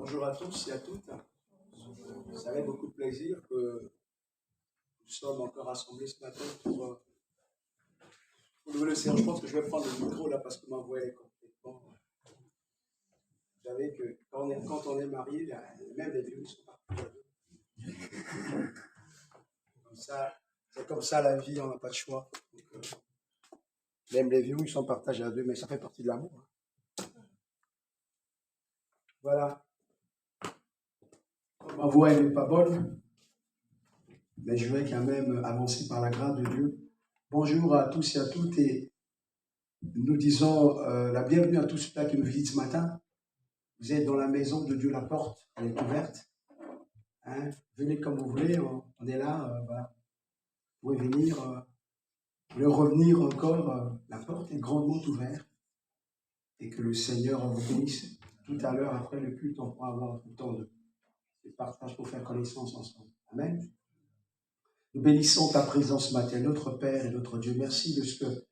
Bonjour à tous et à toutes. Ça fait beaucoup de plaisir que nous sommes encore rassemblés ce matin pour louer le Seigneur. Je pense que je vais prendre le micro là parce que ma voix est complètement. Vous savez que quand on est marié, même les vieux sont partis. C'est comme ça la vie, on n'a pas de choix. Donc, même les vieux, ils sont partagés à deux, mais ça fait partie de l'amour. Voilà. Ma voix n'est pas bonne, mais je vais quand même avancer par la grâce de Dieu. Bonjour à tous et à toutes et nous disons la bienvenue à tous ceux qui nous visitent ce matin. Vous êtes dans la maison de Dieu, la porte, elle est ouverte. Hein? Venez comme vous voulez, on est là. Voilà. Vous pouvez venir, vous voulez revenir encore, la porte est grandement ouverte. Et que le Seigneur vous bénisse. Tout à l'heure, après le culte, on pourra avoir tout le temps de partage pour faire connaissance ensemble. Amen. Nous bénissons ta présence ce matin, notre Père et notre Dieu. Merci de ce que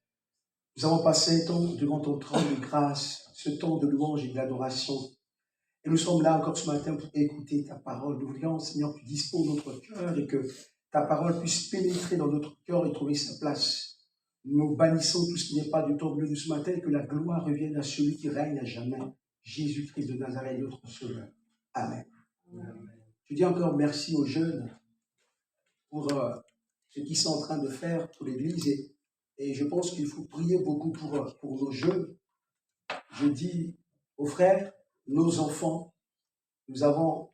nous avons passé un temps devant ton trône de grâce, ce temps de louange et d'adoration. Et nous sommes là encore ce matin pour écouter ta parole. Nous voulons, Seigneur, que tu disposes notre cœur et que ta parole puisse pénétrer dans notre cœur et trouver sa place. Nous bannissons tout ce qui n'est pas du temps bleu de ce matin et que la gloire revienne à celui qui règne à jamais, Jésus-Christ de Nazareth, notre Sauveur. Amen. Amen. Je dis encore merci aux jeunes pour ce qu'ils sont en train de faire pour l'Église et je pense qu'il faut prier beaucoup pour nos jeunes. Je dis aux frères, nos enfants, nous avons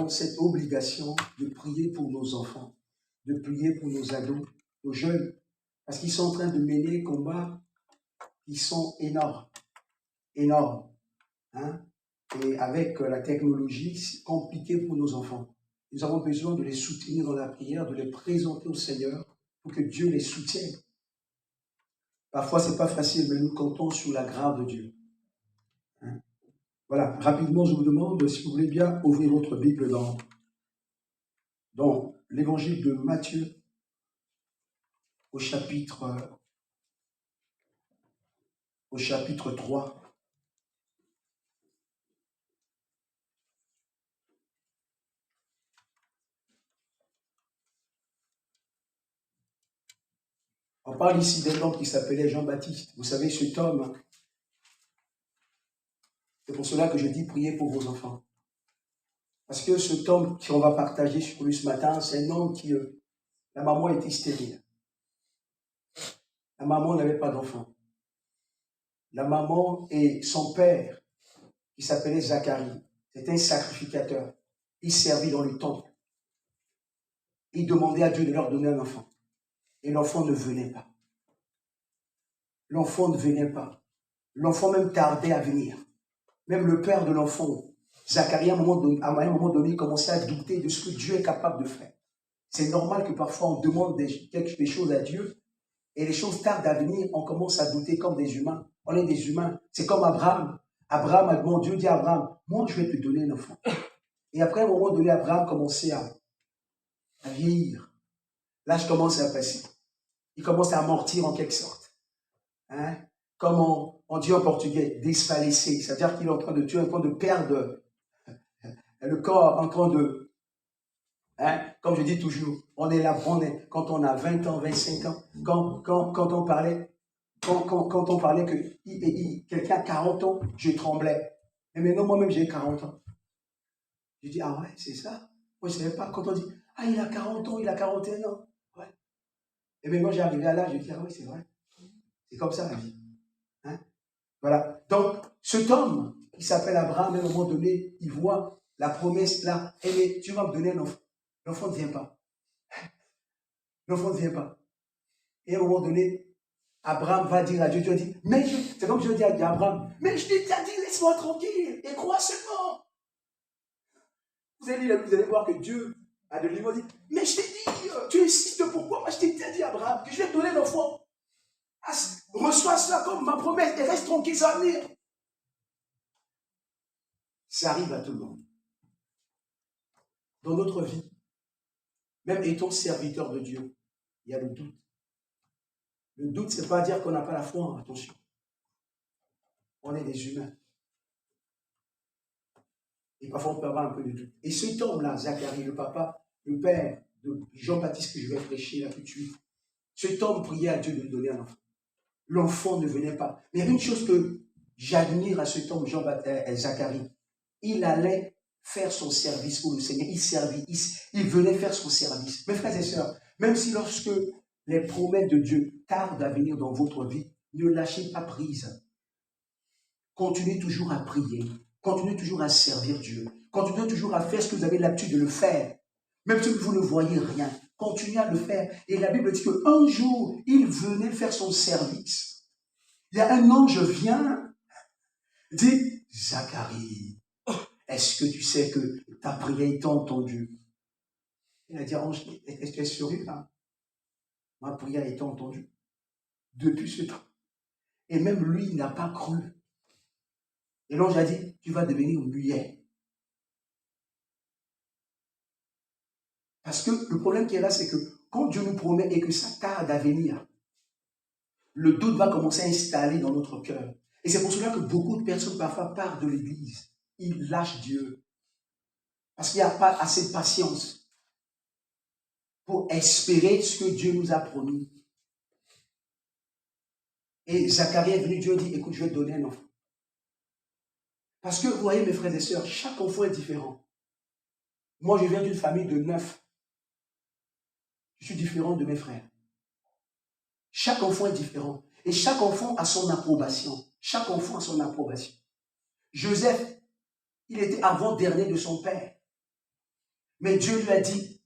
cette obligation de prier pour nos enfants, de prier pour nos ados, nos jeunes, parce qu'ils sont en train de mener des combats qui sont énormes, énormes. Hein? Et avec la technologie, c'est compliqué pour nos enfants. Nous avons besoin de les soutenir dans la prière, de les présenter au Seigneur pour que Dieu les soutienne. Parfois, ce n'est pas facile, mais nous comptons sur la grâce de Dieu. Hein? Voilà, rapidement, je vous demande si vous voulez bien ouvrir votre Bible dans l'évangile de Matthieu au chapitre 3. On parle ici d'un homme qui s'appelait Jean-Baptiste. Vous savez, cet homme, c'est pour cela que je dis priez pour vos enfants. Parce que cet homme qu'on va partager sur lui ce matin, c'est un homme qui, la maman était stérile. La maman n'avait pas d'enfant. La maman et son père, qui s'appelait Zacharie, c'était un sacrificateur. Il servit dans le temple. Il demandait à Dieu de leur donner un enfant. Et l'enfant ne venait pas. L'enfant ne venait pas. L'enfant même tardait à venir. Même le père de l'enfant, Zacharie, à un moment donné, commençait à douter de ce que Dieu est capable de faire. C'est normal que parfois on demande des choses à Dieu et les choses tardent à venir, on commence à douter comme des humains. On est des humains. C'est comme Abraham. Abraham, Dieu dit à Abraham, moi je vais te donner un enfant. Et après à un moment donné, Abraham commençait à vieillir. L'âge commence à passer. Il commence à amortir en quelque sorte. Hein? Comme on dit en portugais, desfalecer. C'est-à-dire qu'il est en train de tuer, en train de perdre le corps, en train de... Hein? Comme je dis toujours, on est là, quand on a 20 ans, 25 ans, quand on parlait, quand on parlait que quelqu'un a 40 ans, je tremblais. Et maintenant, moi-même, j'ai 40 ans. Je dis, ah ouais, c'est ça. Moi, je ne savais pas. Quand on dit, ah, il a 40 ans, il a 41 ans. Ouais. Et maintenant, j'ai arrivé à l'âge, je dis, ah oui, c'est vrai. C'est comme ça la vie. Hein? Voilà. Donc, cet homme qui s'appelle Abraham, à un moment donné, il voit la promesse là. Et tu vas me donner un enfant. L'enfant ne vient pas. L'enfant ne vient pas. Et à un moment donné, Abraham va dire à Dieu, Dieu dit, mais c'est comme je dis à Abraham, mais je t'ai dit, laisse-moi tranquille et crois seulement. Vous allez voir que Dieu a de lui dit, mais je t'ai dit, tu insistes pourquoi? Moi je t'ai dit Abraham que je vais te donner l'enfant. Reçois cela comme ma promesse et reste tranquille, ça va venir. Ça arrive à tout le monde. Dans notre vie, même étant serviteur de Dieu, il y a le doute. Le doute, ce n'est pas dire qu'on n'a pas la foi, attention. On est des humains. Et parfois, on peut avoir un peu de doute. Et cet homme-là, Zacharie, le papa, le père de Jean-Baptiste que je vais prêcher là tout de suite, cet homme priait à Dieu de lui donner un enfant. L'enfant ne venait pas. Mais il y a une chose que j'admire à cet homme, Zacharie. Il allait faire son service pour le Seigneur. Il servit. Il venait faire son service. Mes frères et sœurs, même si lorsque les promesses de Dieu tardent à venir dans votre vie, ne lâchez pas prise. Continuez toujours à prier. Continuez toujours à servir Dieu. Continuez toujours à faire ce que vous avez l'habitude de le faire. Même si vous ne voyez rien, continuez à le faire. Et la Bible dit qu'un jour, il venait faire son service. Il y a un ange vient, dit, Zacharie, est-ce que tu sais que ta prière est entendue? Il a dit, ange, est-ce que tu es sérieux là? Ma prière est entendue depuis ce temps. Et même lui, il n'a pas cru. Et l'ange a dit, tu vas devenir muet. Parce que le problème qui est là, c'est que quand Dieu nous promet et que ça tarde à venir, le doute va commencer à installer dans notre cœur. Et c'est pour cela que beaucoup de personnes parfois partent de l'église. Ils lâchent Dieu. Parce qu'il n'y a pas assez de patience pour espérer ce que Dieu nous a promis. Et Zacharie est venu, Dieu dit, écoute, je vais te donner un enfant. Parce que, vous voyez, mes frères et sœurs, chaque enfant est différent. Moi, je viens d'une famille de 9. Je suis différent de mes frères. Chaque enfant est différent. Et chaque enfant a son approbation. Chaque enfant a son approbation. Joseph, il était avant-dernier de son père. Mais Dieu lui a dit,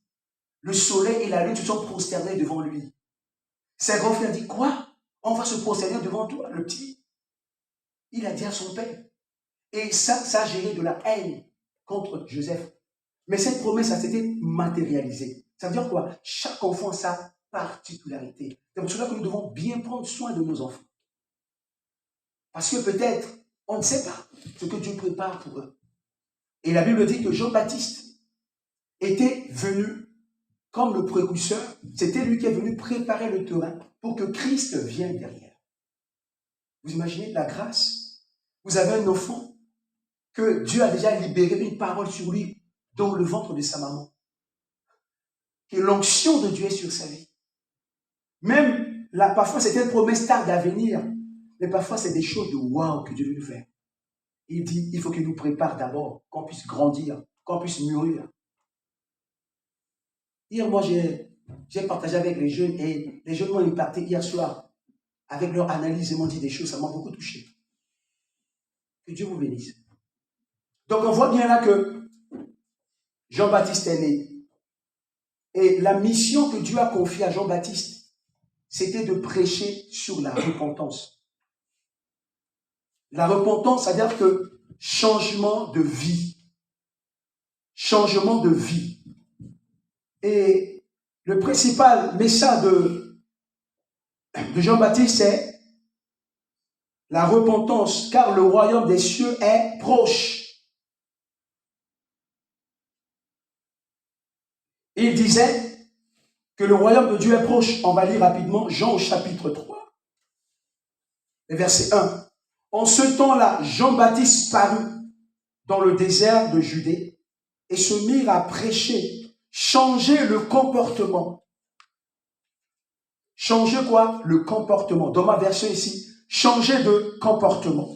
le soleil et la lune se sont prosternés devant lui. Ses grands frères dit, quoi? On va se prosterner devant toi, le petit. Il a dit à son père. Et ça a géré de la haine contre Joseph. Mais cette promesse, ça s'était matérialisé. Ça veut dire quoi? Chaque enfant a sa particularité. C'est pour cela que nous devons bien prendre soin de nos enfants. Parce que peut-être, on ne sait pas ce que Dieu prépare pour eux. Et la Bible dit que Jean-Baptiste était venu comme le précurseur. C'était lui qui est venu préparer le terrain pour que Christ vienne derrière. Vous imaginez la grâce? Vous avez un enfant que Dieu a déjà libéré une parole sur lui dans le ventre de sa maman. Et l'onction de Dieu est sur sa vie. Même là, parfois, c'était une promesse tarde à venir. Mais parfois, c'est des choses de waouh que Dieu veut nous faire. Il dit, il faut qu'il nous prépare d'abord, qu'on puisse grandir, qu'on puisse mûrir. Hier, moi, j'ai partagé avec les jeunes et les jeunes m'ont impacté hier soir. Avec leur analyse, ils m'ont dit des choses, ça m'a beaucoup touché. Que Dieu vous bénisse. Donc, on voit bien là que Jean-Baptiste est né. Et la mission que Dieu a confiée à Jean-Baptiste, c'était de prêcher sur la repentance. La repentance, c'est-à-dire que changement de vie. Changement de vie. Et le principal message de Jean-Baptiste, c'est la repentance, car le royaume des cieux est proche. Il disait que le royaume de Dieu est proche. On va lire rapidement Jean au chapitre 3, verset 1. En ce temps-là, Jean-Baptiste parut dans le désert de Judée et se mit à prêcher, changer le comportement. Changer quoi? Le comportement. Dans ma version ici, changer de comportement.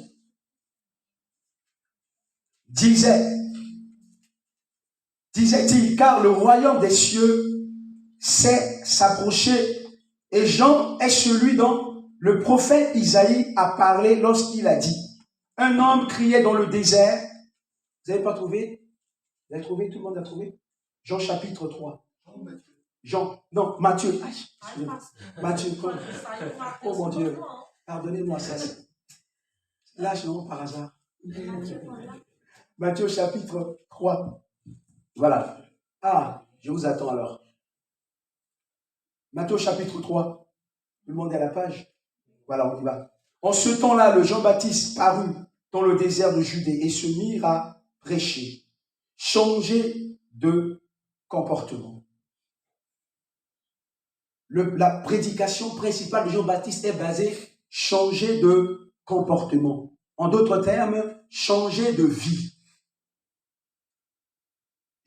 Disait-il, car le royaume des cieux s'est s'approcher. Et Jean est celui dont le prophète Isaïe a parlé lorsqu'il a dit, un homme criait dans le désert. Vous n'avez pas trouvé? Vous avez trouvé? Tout le monde a trouvé? Jean chapitre 3. Matthieu. Matthieu. Oh mon Dieu. Pardonnez-moi ça. Là, je non par hasard. Matthieu chapitre 3. Voilà. Ah, je vous attends alors. Matthieu chapitre 3. Tout le monde est à la page? Voilà, on y va. En ce temps-là, le Jean-Baptiste parut dans le désert de Judée et se mit à prêcher. Changer de comportement. La prédication principale de Jean-Baptiste est basée changer de comportement. En d'autres termes, changer de vie.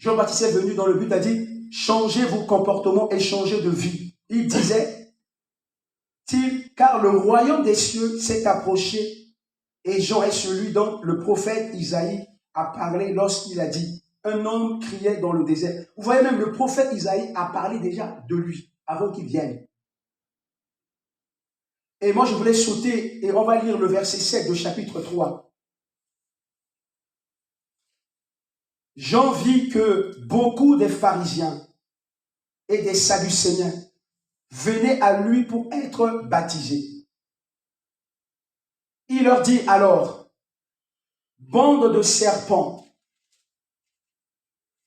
Jean-Baptiste est venu dans le but, a dit, changez vos comportements et changez de vie. Il disait, car le royaume des cieux s'est approché, et Jean est celui dont le prophète Isaïe a parlé lorsqu'il a dit, un homme criait dans le désert. Vous voyez, même le prophète Isaïe a parlé déjà de lui, avant qu'il vienne. Et moi, je voulais sauter, et on va lire le verset 7 du chapitre 3. Jean vit que beaucoup des pharisiens et des sadducéens venaient à lui pour être baptisés. Il leur dit alors, bande de serpents,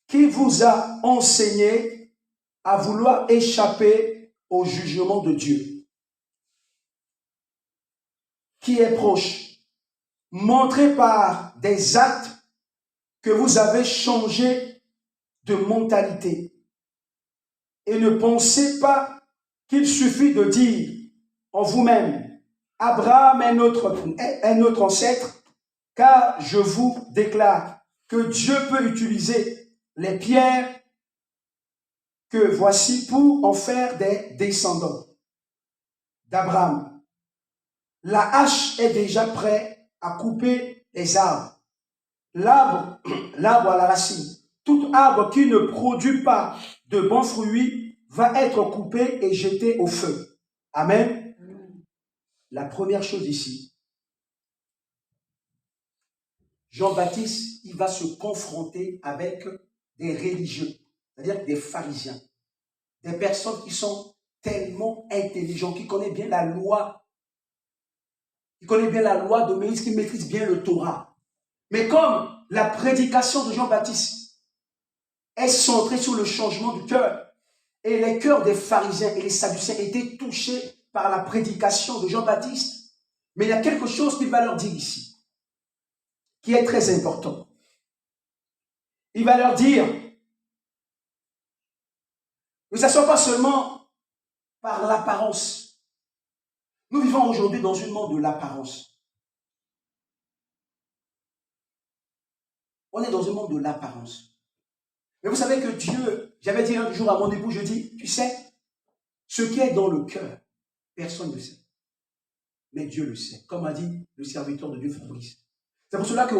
qui vous a enseigné à vouloir échapper au jugement de Dieu, qui est proche, montré par des actes que vous avez changé de mentalité. Et ne pensez pas qu'il suffit de dire en vous-même, Abraham est notre ancêtre, car je vous déclare que Dieu peut utiliser les pierres que voici pour en faire des descendants d'Abraham. La hache est déjà prête à couper les arbres. L'arbre à la racine. Tout arbre qui ne produit pas de bons fruits va être coupé et jeté au feu. Amen. La première chose ici, Jean-Baptiste, il va se confronter avec des religieux, c'est-à-dire des pharisiens, des personnes qui sont tellement intelligentes, qui connaissent bien la loi, de Moïse, qui maîtrisent bien le Torah. Mais comme la prédication de Jean-Baptiste est centrée sur le changement du cœur, et les cœurs des pharisiens et les sadducéens étaient touchés par la prédication de Jean-Baptiste, mais il y a quelque chose qu'il va leur dire ici, qui est très important. Il va leur dire que ça ne soit pas seulement par l'apparence. Nous vivons aujourd'hui dans un monde de l'apparence. On est dans un monde de l'apparence. Mais vous savez que Dieu, j'avais dit un jour à mon époux, je dis, tu sais, ce qui est dans le cœur, personne ne le sait. Mais Dieu le sait, comme a dit le serviteur de Dieu, Fabrice. C'est pour cela que,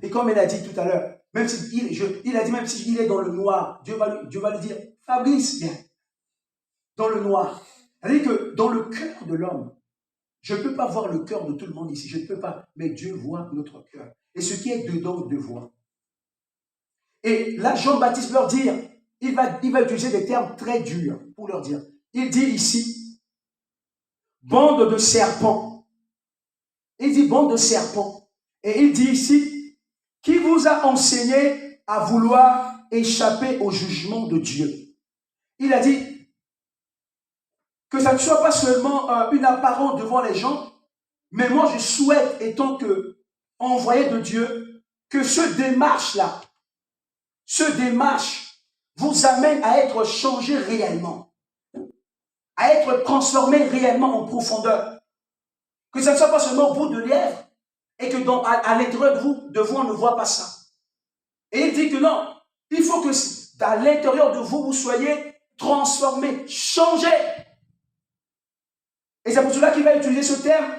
et comme il a dit tout à l'heure, même si il a dit, même s'il est dans le noir, Dieu va lui dire, Fabrice, viens, dans le noir. C'est-à-dire que dans le cœur de l'homme, je ne peux pas voir le cœur de tout le monde ici, je ne peux pas, mais Dieu voit notre cœur. Et ce qui est dedans, Dieu voit. Et là, Jean-Baptiste leur dit, il va utiliser des termes très durs pour leur dire. Il dit ici, bande de serpents. Il dit bande de serpents. Et il dit ici, qui vous a enseigné à vouloir échapper au jugement de Dieu. Il a dit que ça ne soit pas seulement une apparence devant les gens, mais moi je souhaite, étant que envoyé de Dieu, que ce démarche-là, vous amène à être changé réellement, à être transformé réellement en profondeur. Que ça ne soit pas seulement au bout de lèvres et que à l'intérieur de vous, on ne voit pas ça. Et il dit que non, il faut que à l'intérieur de vous, vous soyez transformés, changés. Et c'est pour cela qu'il va utiliser ce terme,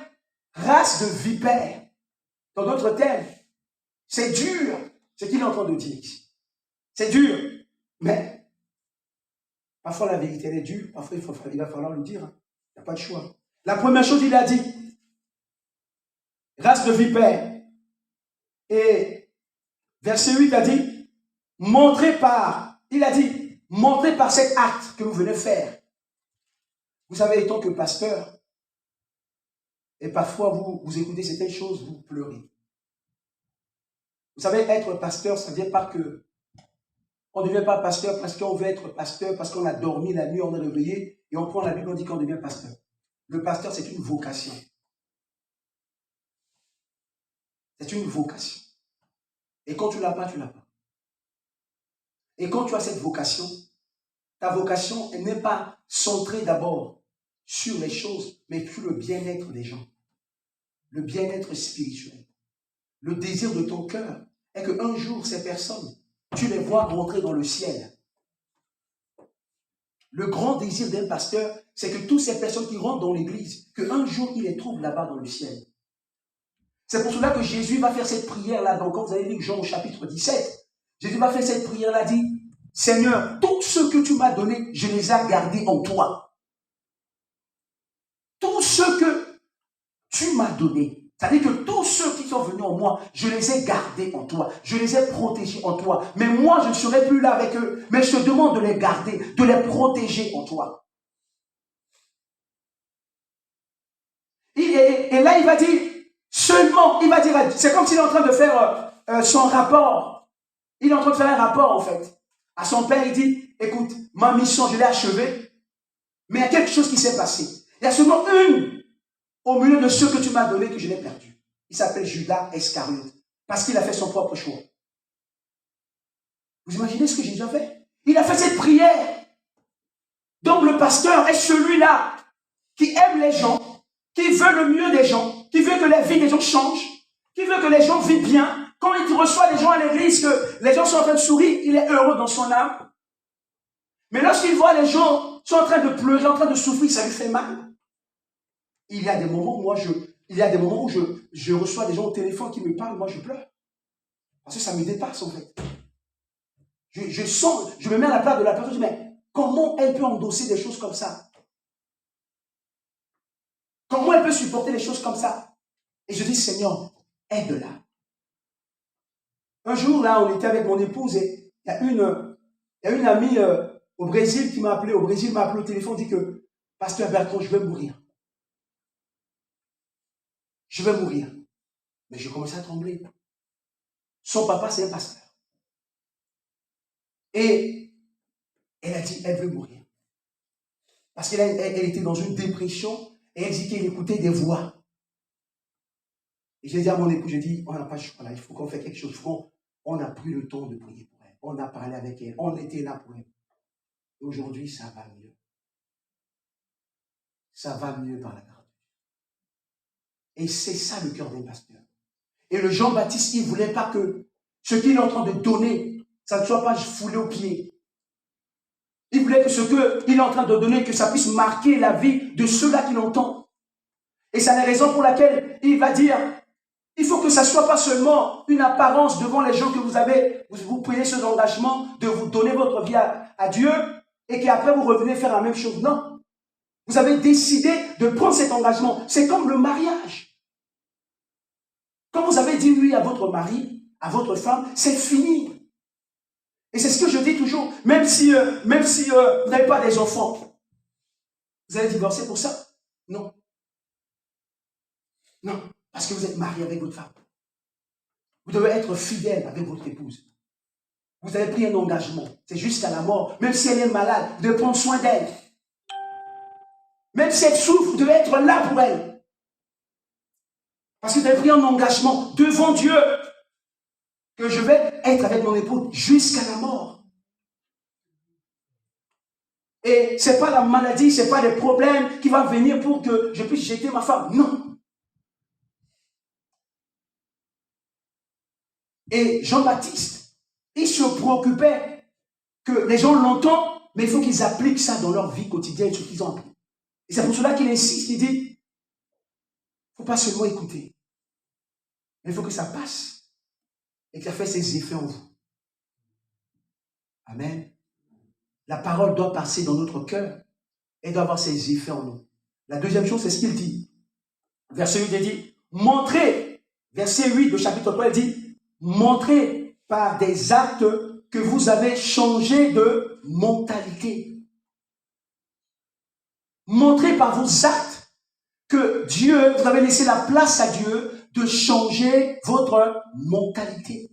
race de vipères. Dans d'autres termes, c'est dur ce qu'il est en train de dire ici. C'est dur, mais parfois la vérité elle est dure, parfois il va falloir le dire. Il n'y a pas de choix. La première chose, il a dit, race de vipères. Et verset 8 a dit, montrez par cet acte que vous venez faire. Vous savez, étant que pasteur, et parfois vous écoutez certaines choses, vous pleurez. Vous savez, être pasteur, ça ne vient pas que on ne devient pas pasteur parce qu'on veut être pasteur, parce qu'on a dormi la nuit, on est réveillé, et on prend la Bible, on dit qu'on devient pasteur. Le pasteur, c'est une vocation. C'est une vocation. Et quand tu ne l'as pas, tu ne l'as pas. Et quand tu as cette vocation, ta vocation n'est pas centrée d'abord sur les choses, mais sur le bien-être des gens. Le bien-être spirituel. Le désir de ton cœur est qu'un jour, ces personnes tu les vois rentrer dans le ciel. Le grand désir d'un pasteur, c'est que toutes ces personnes qui rentrent dans l'église, qu'un jour, il les trouve là-bas dans le ciel. C'est pour cela que Jésus va faire cette prière-là. Donc, quand vous allez lire Jean au chapitre 17, Jésus va faire cette prière-là, dit, Seigneur, tout ce que tu m'as donné, je les ai gardés en toi. Tout ce que tu m'as donné, c'est-à-dire que tous ceux qui sont venus en moi, je les ai gardés en toi, je les ai protégés en toi. Mais moi, je ne serai plus là avec eux, mais je te demande de les garder, de les protéger en toi. Et là, il va dire, seulement, il va dire, c'est comme s'il est en train de faire son rapport. Il est en train de faire un rapport, en fait. À son père, il dit, écoute, ma mission, je l'ai achevée, mais il y a quelque chose qui s'est passé. Il y a seulement une au milieu de ceux que tu m'as donné que je l'ai perdu. Il s'appelle Judas Iscariote, parce qu'il a fait son propre choix. Vous imaginez ce que Jésus a fait? Il a fait cette prière. Donc le pasteur est celui-là qui aime les gens, qui veut le mieux des gens, qui veut que la vie des gens change, qui veut que les gens vivent bien. Quand il reçoit des gens à l'église, que les gens sont en train de sourire, il est heureux dans son âme. Mais lorsqu'il voit les gens sont en train de pleurer, en train de souffrir, ça lui fait mal. Il y a des moments où je reçois des gens au téléphone qui me parlent, moi je pleure. Parce que ça me dépasse en fait. Je me mets à la place de la personne, je dis, mais comment elle peut endosser des choses comme ça? Comment elle peut supporter les choses comme ça? Et je dis, Seigneur, aide-la. Un jour, là, on était avec mon épouse et il y a une amie au Brésil qui m'a appelé. Au Brésil, m'a appelé au téléphone, dit que, Pasteur Bertrand, je vais mourir. Je vais mourir. Mais je commençais à trembler. Son papa, c'est un pasteur. Et elle a dit, elle veut mourir. Parce qu'elle était dans une dépression et elle dit qu'elle écoutait des voix. Et j'ai dit à mon époux, j'ai dit, on n'a pas le choix là, il faut qu'on fasse quelque chose. On a pris le temps de prier pour elle. On a parlé avec elle. On était là pour elle. Et aujourd'hui, ça va mieux. Ça va mieux par la grâce. Et c'est ça le cœur d'un pasteur. Et le Jean-Baptiste, il ne voulait pas que ce qu'il est en train de donner, ça ne soit pas foulé aux pieds. Il voulait que ce qu'il est en train de donner, que ça puisse marquer la vie de ceux-là qui l'entendent. Et c'est la raison pour laquelle il va dire, il faut que ça ne soit pas seulement une apparence devant les gens que vous avez, vous prenez ce engagement de vous donner votre vie à Dieu et qu'après vous revenez faire la même chose. Non. Vous avez décidé de prendre cet engagement. C'est comme le mariage. Quand vous avez dit oui à votre mari, à votre femme, c'est fini. Et c'est ce que je dis toujours. Même si vous n'avez pas des enfants, vous allez divorcer pour ça? Non. Non. Parce que vous êtes marié avec votre femme. Vous devez être fidèle avec votre épouse. Vous avez pris un engagement. C'est jusqu'à la mort. Même si elle est malade, vous devez prendre soin d'elle. Même si elle souffre, vous devez être là pour elle. Parce que vous avez pris un engagement devant Dieu que je vais être avec mon épouse jusqu'à la mort. Et ce n'est pas la maladie, ce n'est pas les problèmes qui vont venir pour que je puisse jeter ma femme. Non. Et Jean-Baptiste, il se préoccupait que les gens l'entendent, mais il faut qu'ils appliquent ça dans leur vie quotidienne, ce qu'ils ont appris. Et c'est pour cela qu'il insiste, il dit, il ne faut pas seulement écouter, mais il faut que ça passe et que ça fasse ses effets en vous. Amen. La parole doit passer dans notre cœur et doit avoir ses effets en nous. La deuxième chose, c'est ce qu'il dit. Verset 8, il dit, montrez, verset 8 de chapitre 3, il dit, montrez par des actes que vous avez changé de mentalité. Montrez par vos actes que Dieu, vous avez laissé la place à Dieu de changer votre mentalité.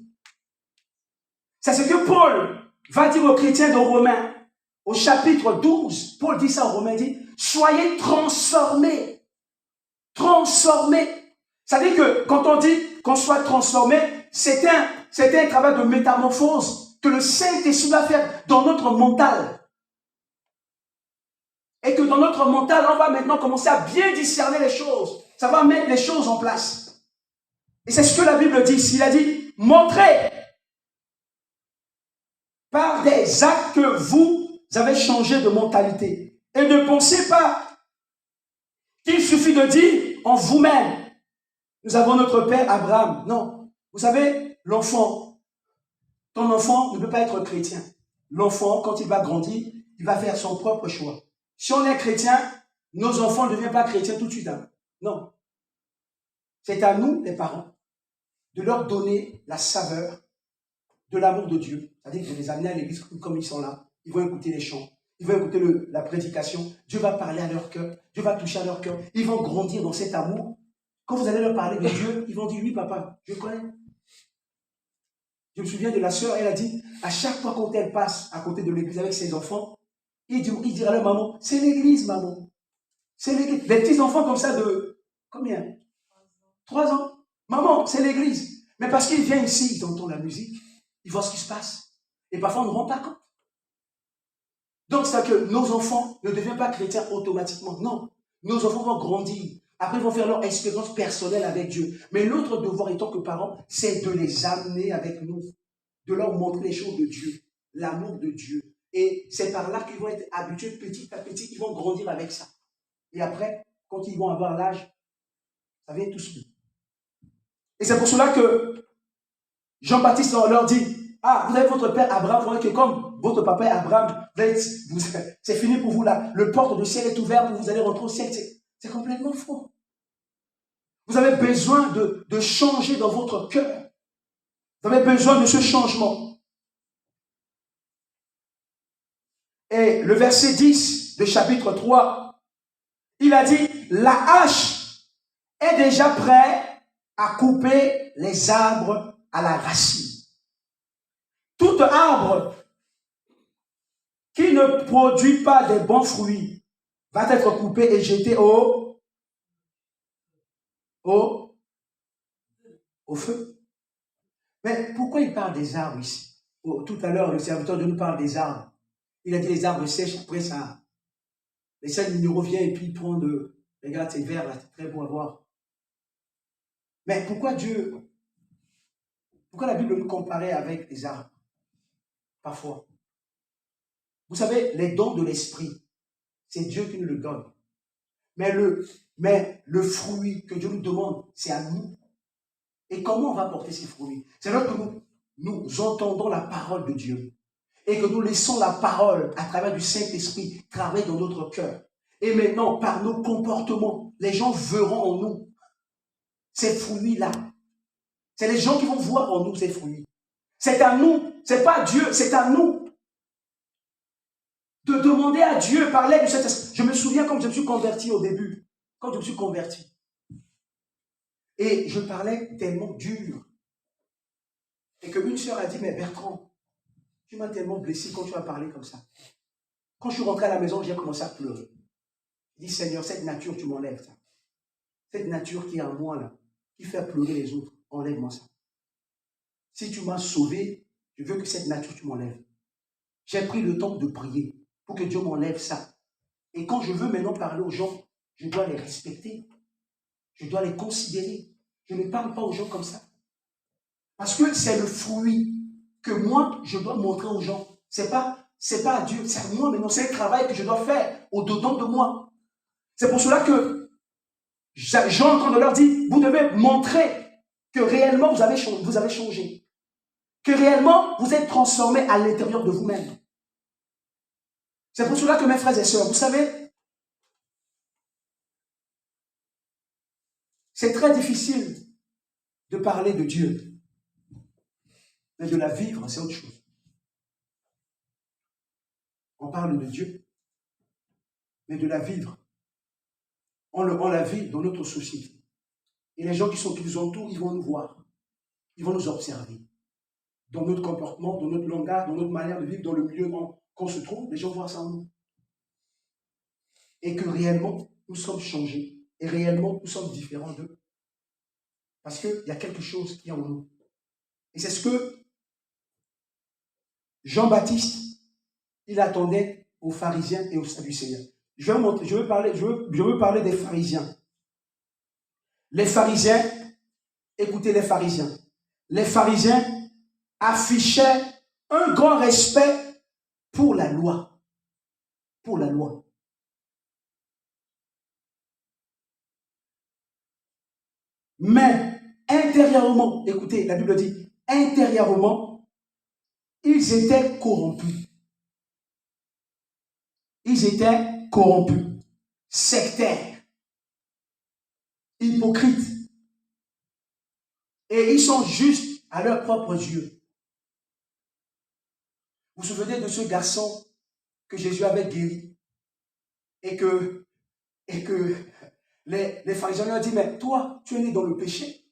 C'est ce que Paul va dire aux chrétiens de Romains, au chapitre 12. Paul dit ça aux Romains, il dit, soyez transformés. Transformés. Ça veut dire que quand on dit qu'on soit transformé, c'est un travail de métamorphose que le Saint-Esprit va faire dans notre mental. Et que dans notre mental, on va maintenant commencer à bien discerner les choses. Ça va mettre les choses en place. Et c'est ce que la Bible dit ici. Il a dit, montrez par des actes que vous avez changé de mentalité. Et ne pensez pas qu'il suffit de dire en vous-même, nous avons notre père Abraham. Non, vous savez, ton enfant ne peut pas être chrétien. L'enfant, quand il va grandir, il va faire son propre choix. Si on est chrétien, nos enfants ne deviennent pas chrétiens tout de suite. Hein. Non. C'est à nous, les parents, de leur donner la saveur de l'amour de Dieu. C'est-à-dire de les amener à l'église comme ils sont là. Ils vont écouter les chants. Ils vont écouter la prédication. Dieu va parler à leur cœur. Dieu va toucher à leur cœur. Ils vont grandir dans cet amour. Quand vous allez leur parler de Dieu, ils vont dire, oui, papa, je connais. Je me souviens de la sœur, elle a dit, à chaque fois quand elle passe à côté de l'église avec ses enfants, il dira à leur maman, c'est l'église, maman. C'est l'église. Des petits enfants comme ça de, combien? 3 ans. Maman, c'est l'église. Mais parce qu'ils viennent ici, ils entendent la musique, ils voient ce qui se passe. Et parfois, on ne rend pas compte. Donc, c'est que nos enfants ne deviennent pas chrétiens automatiquement. Non. Nos enfants vont grandir. Après, ils vont faire leur expérience personnelle avec Dieu. Mais notre devoir, étant que parents, c'est de les amener avec nous. De leur montrer les choses de Dieu. L'amour de Dieu. Et c'est par là qu'ils vont être habitués petit à petit. Ils vont grandir avec ça. Et après, quand ils vont avoir l'âge, ça vient tout seul. Et c'est pour cela que Jean-Baptiste leur dit, ah, vous avez votre père Abraham, vous voyez que comme votre papa est Abraham, c'est fini pour vous là. Le porte du ciel est ouvert pour vous allez rentrer au ciel. C'est complètement faux. Vous avez besoin de changer dans votre cœur. Vous avez besoin de ce changement. Et le verset 10 de chapitre 3, il a dit, la hache est déjà prête à couper les arbres à la racine. Tout arbre qui ne produit pas de bons fruits va être coupé et jeté au feu. Mais pourquoi il parle des arbres ici? Tout à l'heure, le serviteur de nous parle des arbres. Il a dit les arbres sèchent, après ça. Les scènes numéro vient et puis il prend de... Regarde, c'est vert là, c'est très beau à voir. Mais pourquoi la Bible nous comparait avec les arbres? Parfois. Vous savez, les dons de l'esprit, c'est Dieu qui nous le donne. Mais le fruit que Dieu nous demande, c'est à nous. Et comment on va porter ces fruits? C'est là que nous entendons la parole de Dieu. Et que nous laissons la parole, à travers du Saint-Esprit, travailler dans notre cœur. Et maintenant, par nos comportements, les gens verront en nous ces fruits-là. C'est les gens qui vont voir en nous ces fruits. C'est à nous, c'est pas Dieu, c'est à nous de demander à Dieu par l'aide du Saint-Esprit. Je me souviens quand je me suis converti au début, quand je me suis converti. Et je parlais tellement dur. Et qu'une sœur a dit, mais Bertrand, tu m'as tellement blessé quand tu as parlé comme ça. Quand je suis rentré à la maison, j'ai commencé à pleurer. Je dis, Seigneur, cette nature, tu m'enlèves ça. Cette nature qui est en moi, là, qui fait pleurer les autres, enlève-moi ça. Si tu m'as sauvé, je veux que cette nature, tu m'enlèves. J'ai pris le temps de prier pour que Dieu m'enlève ça. Et quand je veux maintenant parler aux gens, je dois les respecter. Je dois les considérer. Je ne parle pas aux gens comme ça. Parce que c'est le fruit que moi, je dois montrer aux gens. C'est pas à Dieu, c'est à moi maintenant. C'est un travail que je dois faire au-dedans de moi. C'est pour cela que Jean, en train de leur dire, vous devez montrer que réellement vous avez changé. Que réellement vous êtes transformé à l'intérieur de vous-même. C'est pour cela que mes frères et sœurs, vous savez, c'est très difficile de parler de Dieu. Mais de la vivre, c'est autre chose. On parle de Dieu, mais de la vivre. On la vit dans notre société. Et les gens qui nous entourent, ils vont nous voir. Ils vont nous observer. Dans notre comportement, dans notre langage, dans notre manière de vivre, dans le milieu qu'on se trouve, les gens voient ça en nous. Et que réellement, nous sommes changés. Et réellement, nous sommes différents d'eux. Parce qu'il y a quelque chose qui est en nous. Et c'est ce que Jean-Baptiste, il attendait aux pharisiens et aux sadducéens. Je veux parler des pharisiens. Les pharisiens, écoutez les pharisiens. Les pharisiens affichaient un grand respect pour la loi. Pour la loi. Mais intérieurement, écoutez, la Bible dit, intérieurement, ils étaient corrompus. Ils étaient corrompus, sectaires, hypocrites. Et ils sont justes à leurs propres yeux. Vous vous souvenez de ce garçon que Jésus avait guéri et que les pharisiens lui ont dit, mais toi, tu es né dans le péché.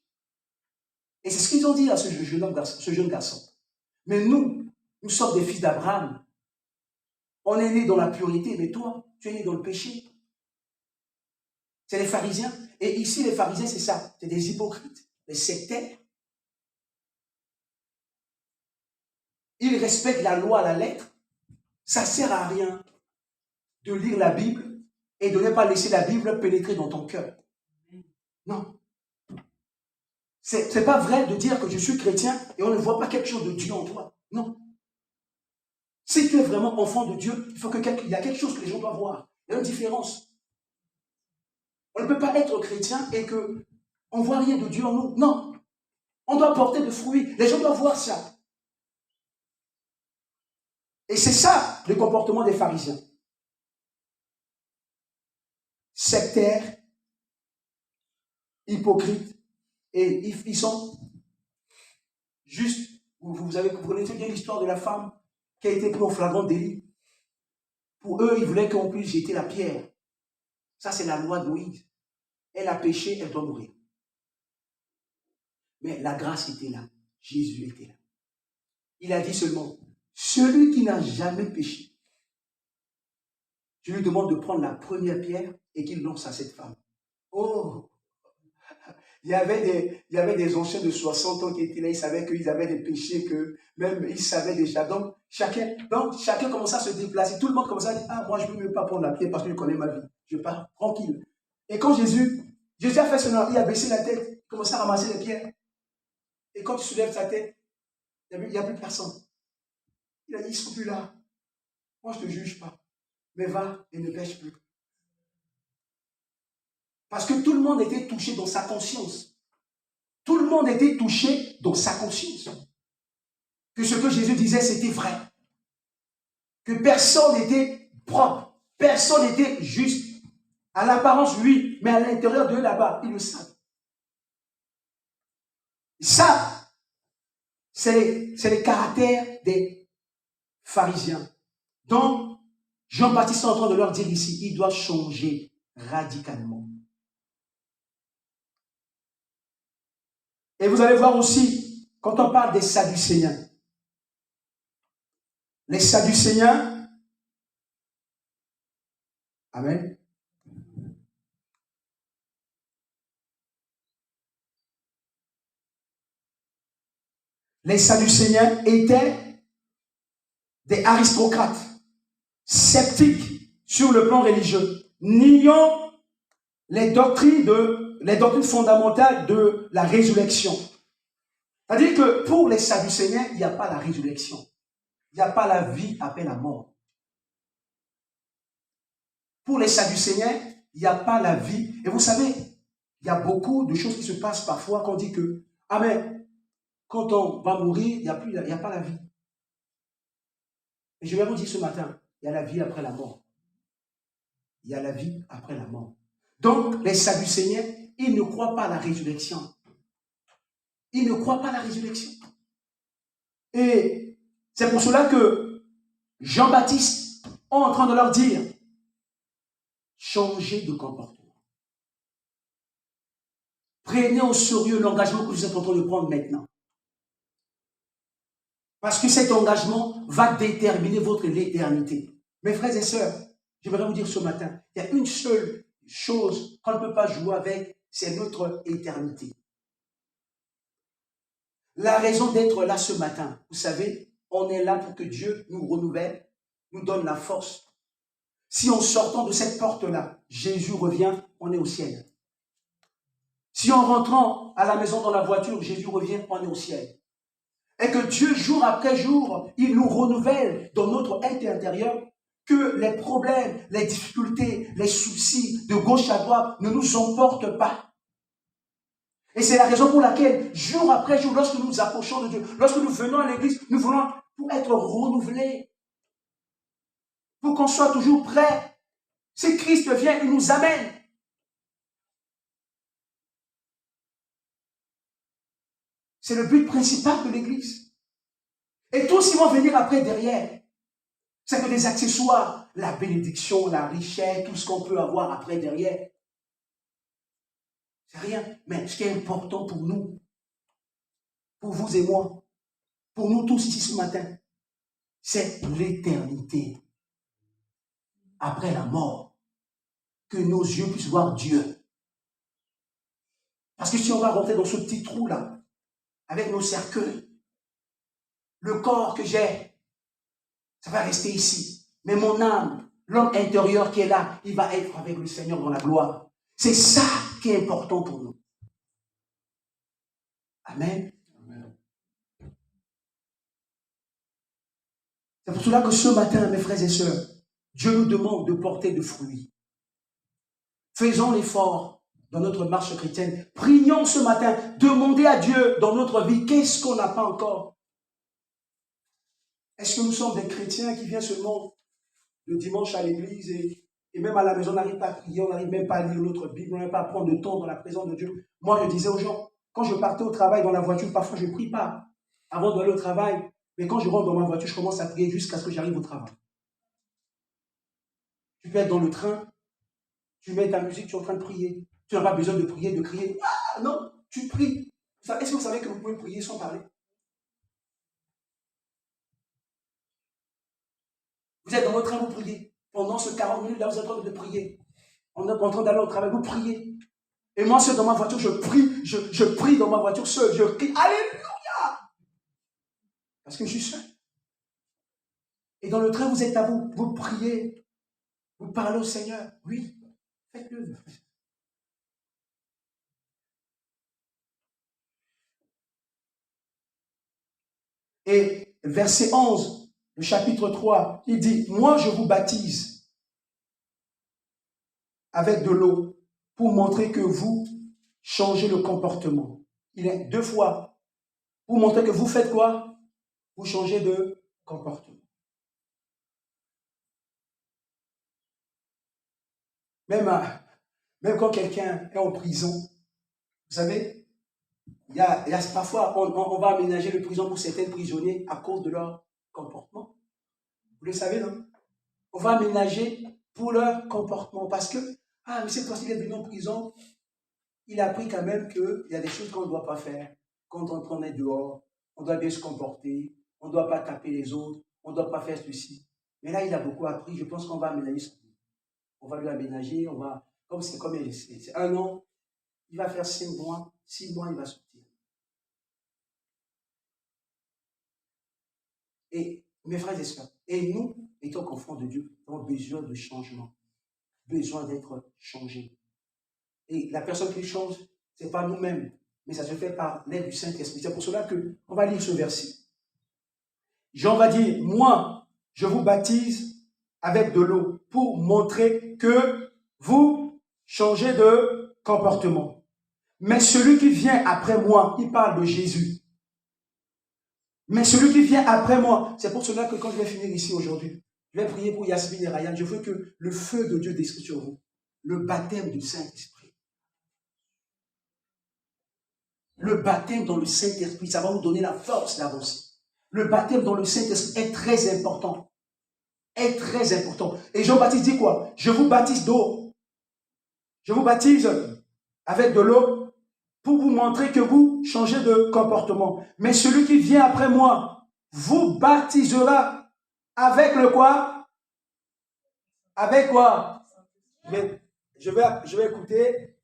Et c'est ce qu'ils ont dit à ce jeune garçon. Mais nous sommes des fils d'Abraham. On est né dans la pureté, mais toi, tu es né dans le péché. C'est les pharisiens. Et ici, les pharisiens, c'est ça. C'est des hypocrites, des sectaires. Ils respectent la loi à la lettre. Ça ne sert à rien de lire la Bible et de ne pas laisser la Bible pénétrer dans ton cœur. Non. C'est pas vrai de dire que je suis chrétien et on ne voit pas quelque chose de Dieu en toi. Non. Si tu es vraiment enfant de Dieu, il faut qu'il y a quelque chose que les gens doivent voir. Il y a une différence. On ne peut pas être chrétien et qu'on ne voit rien de Dieu en nous. Non. On doit porter des fruits. Les gens doivent voir ça. Et c'est ça le comportement des pharisiens. Sectaires, hypocrites, et ils sont juste, vous connaissez bien l'histoire de la femme qui a été prise en flagrant délit. Pour eux, ils voulaient qu'on puisse jeter la pierre. Ça, c'est la loi de Moïse. Elle a péché, elle doit mourir. Mais la grâce était là. Jésus était là. Il a dit seulement, celui qui n'a jamais péché, je lui demande de prendre la première pierre et qu'il lance à cette femme. Oh! Il y avait des anciens de 60 ans qui étaient là, ils savaient qu'ils avaient des péchés, que même ils savaient déjà. Donc, chacun commençait à se déplacer. Tout le monde commençait à dire, ah, moi, je ne peux même pas prendre la pierre parce que je connais ma vie. Je pars tranquille. Et quand Jésus a fait cela, il a baissé la tête, il commençait à ramasser les pierres. Et quand il soulève sa tête, il n'y a plus personne. Il a dit, ils ne sont plus là. Moi, je ne te juge pas. Mais va et ne pêche plus. Parce que tout le monde était touché dans sa conscience. Tout le monde était touché dans sa conscience. Que ce que Jésus disait, c'était vrai. Que personne n'était propre. Personne n'était juste. À l'apparence, oui, mais à l'intérieur de là-bas, ils le savent. Ça, c'est le caractère des pharisiens. Donc, Jean-Baptiste est en train de leur dire ici, il doit changer radicalement. Et vous allez voir aussi, quand on parle des Sadducéens, les Sadducéens, amen, les Sadducéens étaient des aristocrates, sceptiques sur le plan religieux, niant les doctrines fondamentales de la résurrection. C'est-à-dire que pour les Sadducéens, il n'y a pas la résurrection. Il n'y a pas la vie après la mort. Pour les Sadducéens, il n'y a pas la vie. Et vous savez, il y a beaucoup de choses qui se passent parfois quand on dit que, ah mais, quand on va mourir, il n'y a pas la vie. Et je vais vous dire ce matin, il y a la vie après la mort. Il y a la vie après la mort. Donc, les Sadducéens, ils ne croient pas à la résurrection. Ils ne croient pas à la résurrection. Et c'est pour cela que Jean-Baptiste est en train de leur dire, changez de comportement. Prenez au sérieux l'engagement que vous êtes en train de prendre maintenant. Parce que cet engagement va déterminer votre éternité. Mes frères et sœurs, je voudrais vous dire ce matin, il y a une seule chose qu'on ne peut pas jouer avec, c'est notre éternité. La raison d'être là ce matin, vous savez, on est là pour que Dieu nous renouvelle, nous donne la force. Si en sortant de cette porte-là, Jésus revient, on est au ciel. Si en rentrant à la maison dans la voiture, Jésus revient, on est au ciel. Et que Dieu, jour après jour, il nous renouvelle dans notre être intérieur, que les problèmes, les difficultés, les soucis de gauche à droite ne nous emportent pas. Et c'est la raison pour laquelle, jour après jour, lorsque nous nous approchons de Dieu, lorsque nous venons à l'église, nous voulons pour être renouvelés, pour qu'on soit toujours prêt. Si Christ vient, il nous amène. C'est le but principal de l'église. Et tous, ils vont venir après, derrière. C'est que des accessoires, la bénédiction, la richesse, tout ce qu'on peut avoir après, derrière. C'est rien. Mais ce qui est important pour nous, pour vous et moi, pour nous tous ici ce matin, c'est l'éternité. Après la mort, que nos yeux puissent voir Dieu. Parce que si on va rentrer dans ce petit trou-là, avec nos cercueils, le corps que j'ai, ça va rester ici. Mais mon âme, l'homme intérieur qui est là, il va être avec le Seigneur dans la gloire. C'est ça qui est important pour nous. Amen. Amen. C'est pour cela que ce matin, mes frères et sœurs, Dieu nous demande de porter des fruits. Faisons l'effort dans notre marche chrétienne. Prions ce matin. Demandez à Dieu dans notre vie, qu'est-ce qu'on n'a pas encore? Est-ce que nous sommes des chrétiens qui viennent seulement le dimanche à l'église et même à la maison, on n'arrive pas à prier, on n'arrive même pas à lire notre Bible, on n'arrive pas à prendre le temps dans la présence de Dieu? Moi, je disais aux gens, quand je partais au travail dans la voiture, parfois je ne prie pas avant d'aller au travail. Mais quand je rentre dans ma voiture, je commence à prier jusqu'à ce que j'arrive au travail. Tu peux être dans le train, tu mets ta musique, tu es en train de prier. Tu n'as pas besoin de prier, de crier. Ah non, tu pries. Est-ce que vous savez que vous pouvez prier sans parler? Vous êtes dans votre train, vous priez. Pendant ce 40 minutes là, vous êtes en train de prier. On est en train d'aller au travail, vous priez. Et moi, seul dans ma voiture, je prie. Je prie dans ma voiture seul. Je crie. Alléluia! Parce que je suis seul. Et dans le train, vous êtes à vous. Vous priez. Vous parlez au Seigneur. Oui. Faites-le. Et verset 11, le chapitre 3, il dit, moi je vous baptise avec de l'eau pour montrer que vous changez le comportement. Il est 2 fois. Pour montrer que vous faites quoi? Vous changez de comportement. Même quand quelqu'un est en prison, vous savez, il y a parfois, on va aménager les prisons pour certains prisonniers à cause de leur comportement. Vous le savez, non? On va aménager pour leur comportement parce que, mais cette fois-ci, il est venu en prison, il a appris quand même qu'il y a des choses qu'on ne doit pas faire. Quand on est dehors, on doit bien se comporter, on ne doit pas taper les autres, on ne doit pas faire ceci. Mais là, il a beaucoup appris, je pense qu'on va aménager ça. On va lui aménager, comme c'est 1 an, il va faire 6 mois, il va sortir. Et mes frères et sœurs, et nous, étant qu'enfants de Dieu, avons besoin de changement, besoin d'être changés. Et la personne qui change, ce n'est pas nous-mêmes, mais ça se fait par l'aide du Saint-Esprit. C'est pour cela qu'on va lire ce verset. Jean va dire, moi, je vous baptise avec de l'eau pour montrer que vous changez de comportement. Mais celui qui vient après moi, il parle de Jésus. Mais celui qui vient après moi, c'est pour cela que quand je vais finir ici aujourd'hui, je vais prier pour Yasmine et Ryan. Je veux que le feu de Dieu descende sur vous. Le baptême du Saint-Esprit. Le baptême dans le Saint-Esprit, ça va vous donner la force d'avancer. Le baptême dans le Saint-Esprit est très important. Est très important. Et Jean-Baptiste dit quoi? Je vous baptise d'eau. Je vous baptise avec de l'eau pour vous montrer que vous changez de comportement. Mais celui qui vient après moi vous baptisera avec le quoi? Avec quoi? Je vais écouter.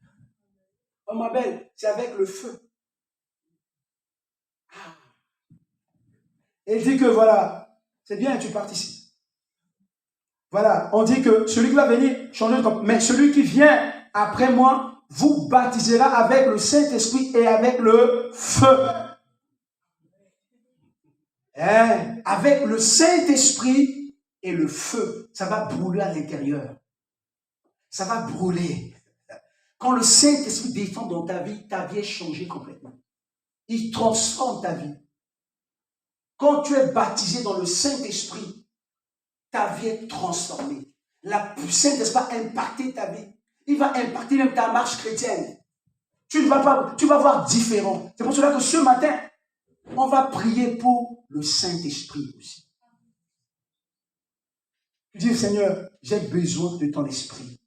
Oh ma belle, c'est avec le feu. Et il dit que voilà, c'est bien, tu participes. Voilà, on dit que celui qui va venir changer de comportement. Mais celui qui vient après moi vous baptisera avec le Saint-Esprit et avec le feu. Hein, avec le Saint-Esprit et le feu, ça va brûler à l'intérieur. Ça va brûler. Quand le Saint-Esprit descend dans ta vie est changée complètement. Il transforme ta vie. Quand tu es baptisé dans le Saint-Esprit, ta vie est transformée. Le Saint-Esprit va impacter ta vie. Il va impacter même ta marche chrétienne. Tu vas voir différent. C'est pour cela que ce matin, on va prier pour le Saint-Esprit aussi. Tu dis, Seigneur, j'ai besoin de ton esprit.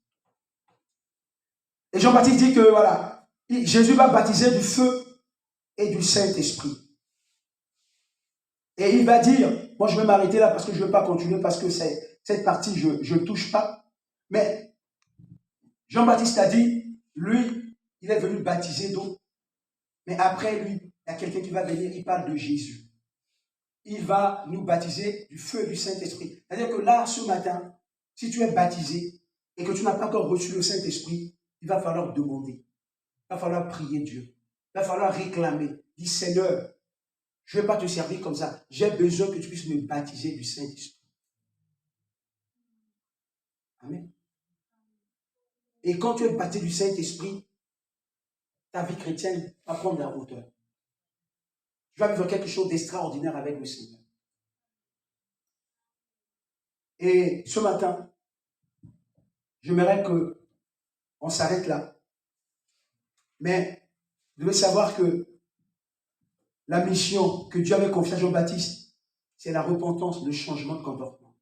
Et Jean-Baptiste dit que voilà, Jésus va baptiser du feu et du Saint-Esprit. Et il va dire, moi je vais m'arrêter là parce que je ne veux pas continuer, parce que cette partie, je ne touche pas. Mais Jean-Baptiste a dit, lui, il est venu baptiser d'eau. Mais après lui, il y a quelqu'un qui va venir, il parle de Jésus. Il va nous baptiser du feu et du Saint-Esprit. C'est-à-dire que là, ce matin, si tu es baptisé et que tu n'as pas encore reçu le Saint-Esprit, il va falloir demander. Il va falloir prier Dieu. Il va falloir réclamer. Dis, Seigneur, je ne vais pas te servir comme ça. J'ai besoin que tu puisses me baptiser du Saint-Esprit. Amen. Et quand tu es baptisé du Saint-Esprit, ta vie chrétienne va prendre la hauteur. Tu vas vivre quelque chose d'extraordinaire avec le Seigneur. Et ce matin, j'aimerais qu'on s'arrête là. Mais vous devez savoir que la mission que Dieu avait confiée à Jean-Baptiste, c'est la repentance, le changement de comportement.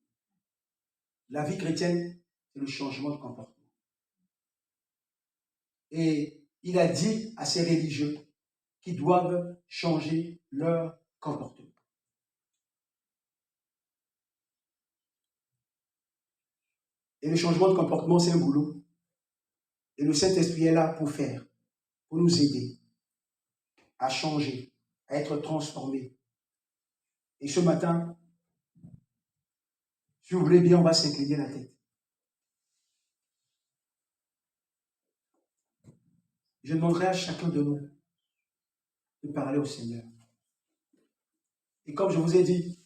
La vie chrétienne, c'est le changement de comportement. Et il a dit à ces religieux qu'ils doivent changer leur comportement. Et le changement de comportement, c'est un boulot. Et le Saint-Esprit est là pour faire, pour nous aider à changer, à être transformés. Et ce matin, si vous voulez bien, on va s'incliner la tête. Je demanderai à chacun de nous de parler au Seigneur. Et comme je vous ai dit,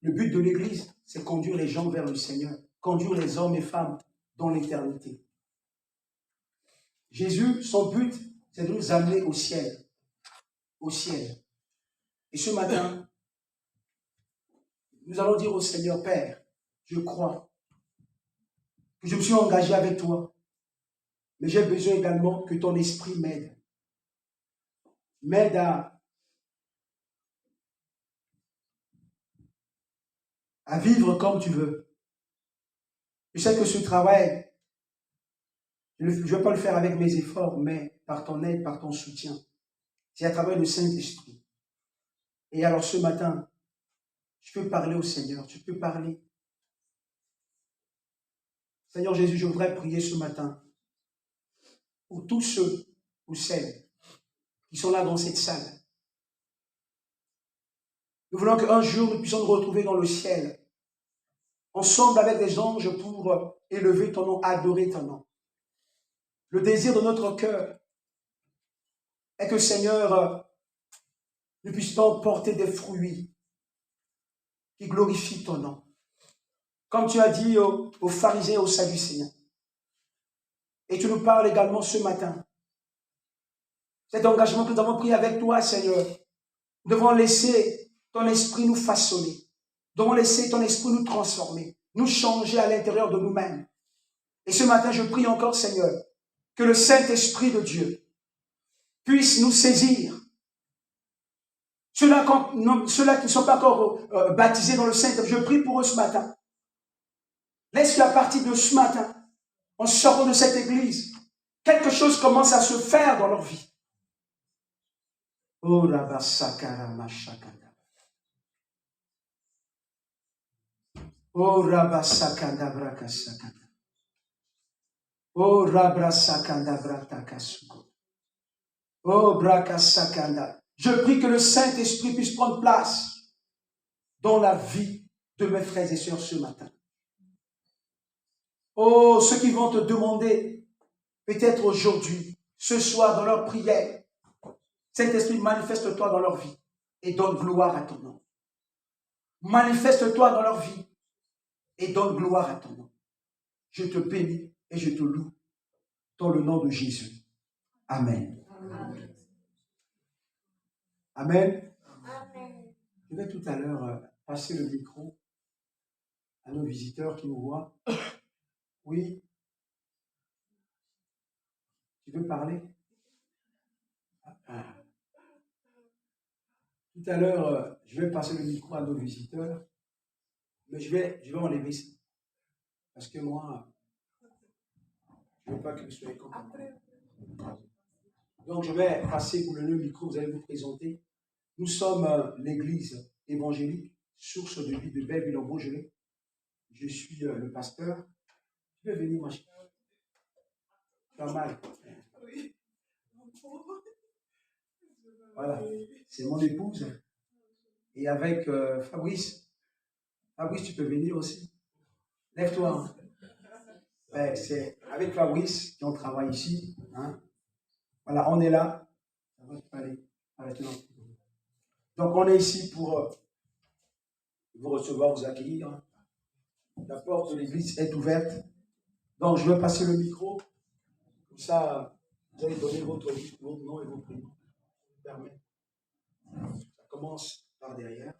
le but de l'Église, c'est conduire les gens vers le Seigneur, conduire les hommes et femmes dans l'éternité. Jésus, son but, c'est de nous amener au ciel. Au ciel. Et ce matin, nous allons dire au Seigneur, Père, je crois que je me suis engagé avec toi, mais j'ai besoin également que ton esprit m'aide. M'aide à vivre comme tu veux. Je sais que ce travail, je ne vais pas le faire avec mes efforts, mais par ton aide, par ton soutien. C'est à travers le Saint-Esprit. Et alors ce matin, tu peux parler au Seigneur, tu peux parler. Seigneur Jésus, je voudrais prier ce matin pour tous ceux ou celles qui sont là dans cette salle. Nous voulons qu'un jour, nous puissions nous retrouver dans le ciel, ensemble avec les anges pour élever ton nom, adorer ton nom. Le désir de notre cœur est que, Seigneur, nous puissions porter des fruits qui glorifient ton nom. Comme tu as dit aux pharisiens et aux sadducéens. Et tu nous parles également ce matin. Cet engagement que nous avons pris avec toi, Seigneur, nous devons laisser ton esprit nous façonner. Nous devons laisser ton esprit nous transformer, nous changer à l'intérieur de nous-mêmes. Et ce matin, je prie encore, Seigneur, que le Saint-Esprit de Dieu puisse nous saisir. Ceux-là qui ne sont pas encore baptisés dans le Saint-Esprit, je prie pour eux ce matin. Laisse qu'à partir de ce matin, en sortant de cette église, quelque chose commence à se faire dans leur vie. Oh, Rabasakaramashakanda. Oh, Rabasakanda Brakasakanda. Oh, Rabrasakanda Bratakasuko. Oh, Brakasakanda. Je prie que le Saint-Esprit puisse prendre place dans la vie de mes frères et sœurs ce matin. Oh, ceux qui vont te demander, peut-être aujourd'hui, ce soir, dans leur prière, Saint-Esprit, manifeste-toi dans leur vie et donne gloire à ton nom. Manifeste-toi dans leur vie et donne gloire à ton nom. Je te bénis et je te loue dans le nom de Jésus. Amen. Amen. Amen. Je vais tout à l'heure passer le micro à nos visiteurs qui nous voient. Oui. Tu veux parler? Ah. Tout à l'heure, je vais passer le micro à nos visiteurs, mais je vais enlever ça. Parce que moi, je ne veux pas que vous soyez contents. Donc, je vais passer pour le micro, vous allez vous présenter. Nous sommes l'église évangélique, source de vie de Belleville-en-Beaujolais. Je suis le pasteur. Tu peux venir, ma chérie. Tu as mal. Voilà, c'est mon épouse. Et avec Fabrice. Fabrice, tu peux venir aussi. Lève-toi. Hein. C'est avec Fabrice qu'on travaille ici. Hein. Voilà, on est là. Ça va aller. Arrête-toi. Donc, on est ici pour vous recevoir, vous accueillir. La porte de l'église est ouverte. Donc, je vais passer le micro. Comme ça, vous allez donner votre nom et vos prénoms. Ça commence par derrière.